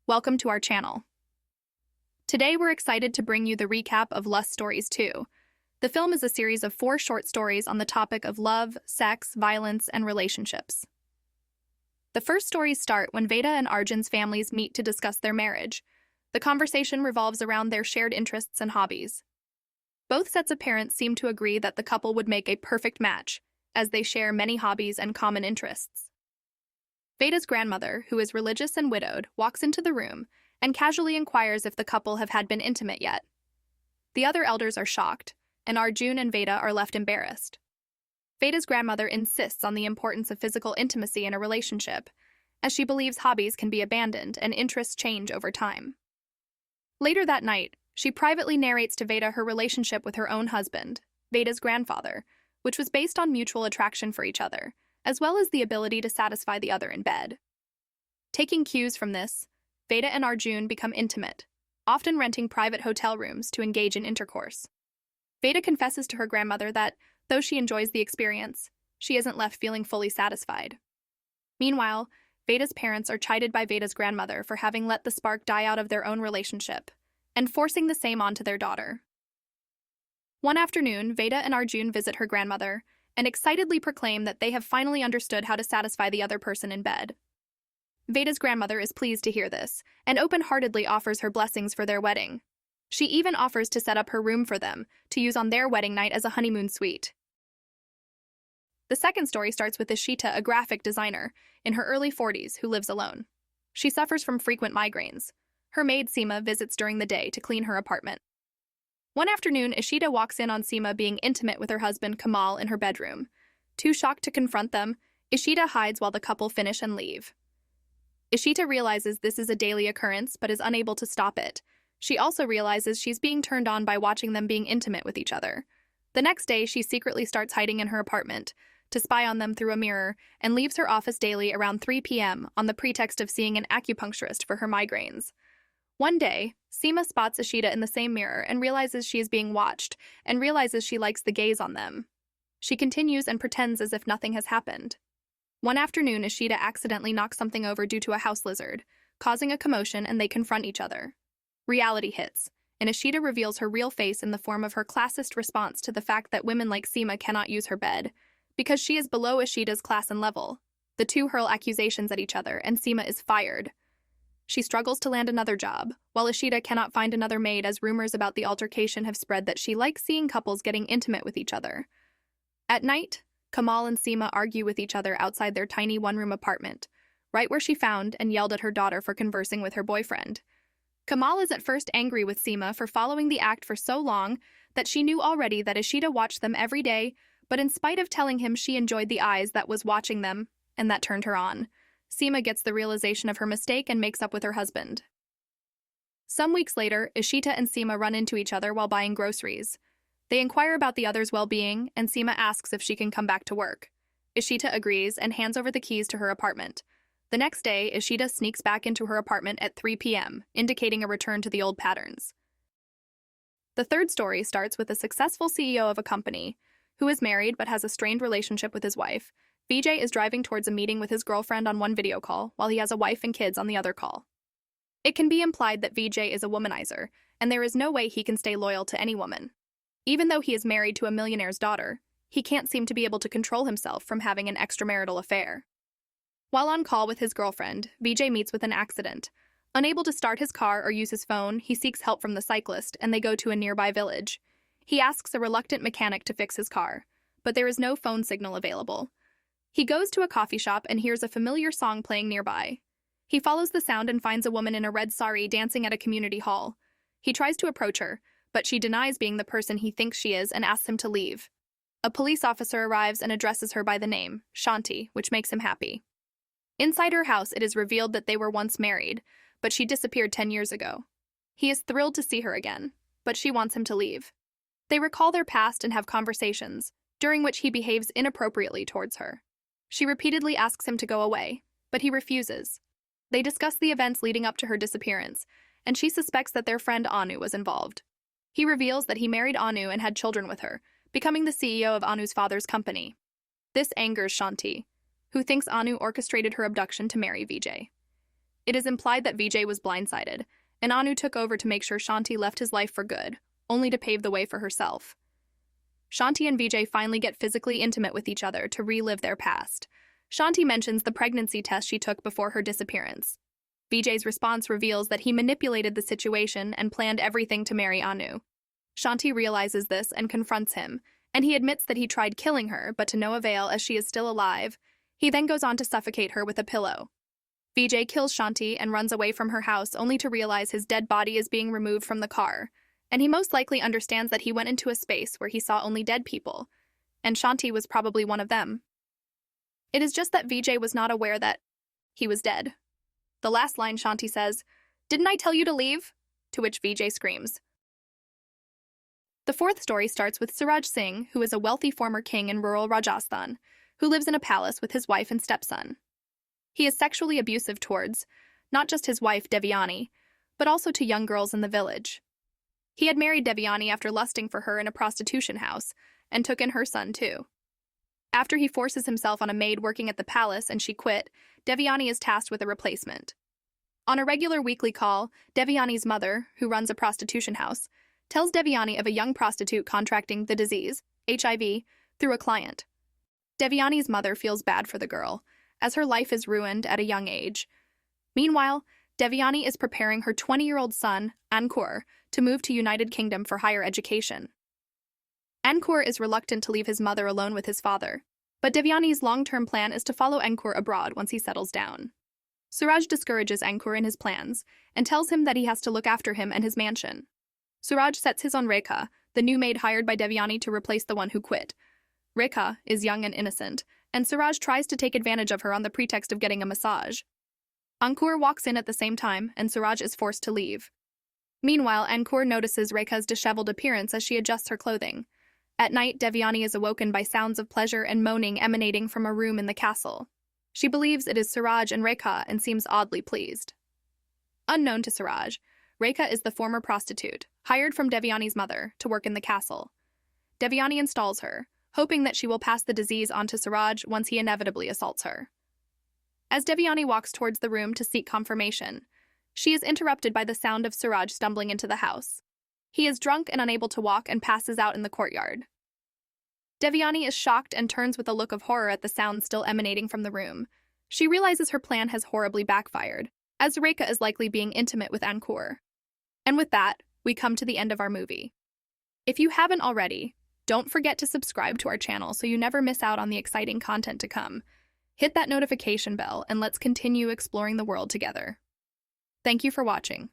Welcome to our channel. Today we're excited to bring you the recap of Lust Stories 2. The film is a series of 4 short stories on the topic of love, sex, violence, and relationships. The first stories start when Veda and Arjun's families meet to discuss their marriage. The conversation revolves around their shared interests and hobbies. Both sets of parents seem to agree that the couple would make a perfect match, as they share many hobbies and common interests. Veda's grandmother, who is religious and widowed, walks into the room and casually inquires if the couple have been intimate yet. The other elders are shocked, and Arjun and Veda are left embarrassed. Veda's grandmother insists on the importance of physical intimacy in a relationship, as she believes hobbies can be abandoned and interests change over time. Later that night, she privately narrates to Veda her relationship with her own husband, Veda's grandfather, which was based on mutual attraction for each other, as well as the ability to satisfy the other in bed. Taking cues from this, Veda and Arjun become intimate, often renting private hotel rooms to engage in intercourse. Veda confesses to her grandmother that, though she enjoys the experience, she isn't left feeling fully satisfied. Meanwhile, Veda's parents are chided by Veda's grandmother for having let the spark die out of their own relationship, and forcing the same onto their daughter. One afternoon, Veda and Arjun visit her grandmother, and excitedly proclaim that they have finally understood how to satisfy the other person in bed. Veda's grandmother is pleased to hear this, and open-heartedly offers her blessings for their wedding. She even offers to set up her room for them, to use on their wedding night as a honeymoon suite. The second story starts with Ishita, a graphic designer, in her early 40s, who lives alone. She suffers from frequent migraines. Her maid Seema visits during the day to clean her apartment. One afternoon, Ishita walks in on Seema being intimate with her husband Kamal in her bedroom. Too shocked to confront them, Ishita hides while the couple finish and leave. Ishita realizes this is a daily occurrence but is unable to stop it. She also realizes she's being turned on by watching them being intimate with each other. The next day, she secretly starts hiding in her apartment to spy on them through a mirror and leaves her office daily around 3 p.m. on the pretext of seeing an acupuncturist for her migraines. One day, Seema spots Ishita in the same mirror and realizes she is being watched, and realizes she likes the gaze on them. She continues and pretends as if nothing has happened. One afternoon, Ishita accidentally knocks something over due to a house lizard, causing a commotion, and they confront each other. Reality hits, and Ishita reveals her real face in the form of her classist response to the fact that women like Seema cannot use her bed, because she is below Ishita's class and level. The two hurl accusations at each other, and Seema is fired. She struggles to land another job, while Ishita cannot find another maid as rumors about the altercation have spread that she likes seeing couples getting intimate with each other. At night, Kamal and Seema argue with each other outside their tiny one-room apartment, right where she found and yelled at her daughter for conversing with her boyfriend. Kamal is at first angry with Seema for following the act for so long that she knew already that Ishita watched them every day, but in spite of telling him she enjoyed the eyes that was watching them, and that turned her on, Seema gets the realization of her mistake and makes up with her husband. Some weeks later, Ishita and Seema run into each other while buying groceries. They inquire about the other's well-being, and Seema asks if she can come back to work. Ishita agrees and hands over the keys to her apartment. The next day, Ishita sneaks back into her apartment at 3 p.m., indicating a return to the old patterns. The third story starts with a successful CEO of a company, who is married but has a strained relationship with his wife. Vijay is driving towards a meeting with his girlfriend on one video call, while he has a wife and kids on the other call. It can be implied that Vijay is a womanizer, and there is no way he can stay loyal to any woman. Even though he is married to a millionaire's daughter, he can't seem to be able to control himself from having an extramarital affair. While on call with his girlfriend, Vijay meets with an accident. Unable to start his car or use his phone, he seeks help from the cyclist, and they go to a nearby village. He asks a reluctant mechanic to fix his car, but there is no phone signal available. He goes to a coffee shop and hears a familiar song playing nearby. He follows the sound and finds a woman in a red sari dancing at a community hall. He tries to approach her, but she denies being the person he thinks she is and asks him to leave. A police officer arrives and addresses her by the name, Shanti, which makes him happy. Inside her house, it is revealed that they were once married, but she disappeared 10 years ago. He is thrilled to see her again, but she wants him to leave. They recall their past and have conversations, during which he behaves inappropriately towards her. She repeatedly asks him to go away, but he refuses. They discuss the events leading up to her disappearance, and she suspects that their friend Anu was involved. He reveals that he married Anu and had children with her, becoming the CEO of Anu's father's company. This angers Shanti, who thinks Anu orchestrated her abduction to marry Vijay. It is implied that Vijay was blindsided, and Anu took over to make sure Shanti left his life for good, only to pave the way for herself. Shanti and Vijay finally get physically intimate with each other to relive their past. Shanti mentions the pregnancy test she took before her disappearance. Vijay's response reveals that he manipulated the situation and planned everything to marry Anu. Shanti realizes this and confronts him, and he admits that he tried killing her, but to no avail as she is still alive. He then goes on to suffocate her with a pillow. Vijay kills Shanti and runs away from her house only to realize his dead body is being removed from the car, and he most likely understands that he went into a space where he saw only dead people, and Shanti was probably one of them. It is just that Vijay was not aware that he was dead. The last line Shanti says, "Didn't I tell you to leave?" To which Vijay screams. The fourth story starts with Suraj Singh, who is a wealthy former king in rural Rajasthan, who lives in a palace with his wife and stepson. He is sexually abusive towards not just his wife Devyani, but also to young girls in the village. He had married Devyani after lusting for her in a prostitution house, and took in her son too. After he forces himself on a maid working at the palace and she quit, Devyani is tasked with a replacement. On a regular weekly call, Devyani's mother, who runs a prostitution house, tells Devyani of a young prostitute contracting the disease, HIV, through a client. Devyani's mother feels bad for the girl, as her life is ruined at a young age. Meanwhile, Devyani is preparing her 20-year-old son, Ankur, to move to United Kingdom for higher education. Ankur is reluctant to leave his mother alone with his father, but Devyani's long-term plan is to follow Ankur abroad once he settles down. Suraj discourages Ankur in his plans and tells him that he has to look after him and his mansion. Suraj sets his on Rekha, the new maid hired by Devyani to replace the one who quit. Rekha is young and innocent, and Suraj tries to take advantage of her on the pretext of getting a massage. Ankur walks in at the same time, and Suraj is forced to leave. Meanwhile, Ankur notices Rekha's disheveled appearance as she adjusts her clothing. At night, Devyani is awoken by sounds of pleasure and moaning emanating from a room in the castle. She believes it is Suraj and Rekha and seems oddly pleased. Unknown to Suraj, Rekha is the former prostitute, hired from Devyani's mother, to work in the castle. Devyani installs her, hoping that she will pass the disease on to Suraj once he inevitably assaults her. As Devyani walks towards the room to seek confirmation, she is interrupted by the sound of Suraj stumbling into the house. He is drunk and unable to walk and passes out in the courtyard. Devyani is shocked and turns with a look of horror at the sound still emanating from the room. She realizes her plan has horribly backfired, as Rekha is likely being intimate with Ankur. And with that, we come to the end of our movie. If you haven't already, don't forget to subscribe to our channel so you never miss out on the exciting content to come. Hit that notification bell and let's continue exploring the world together. Thank you for watching.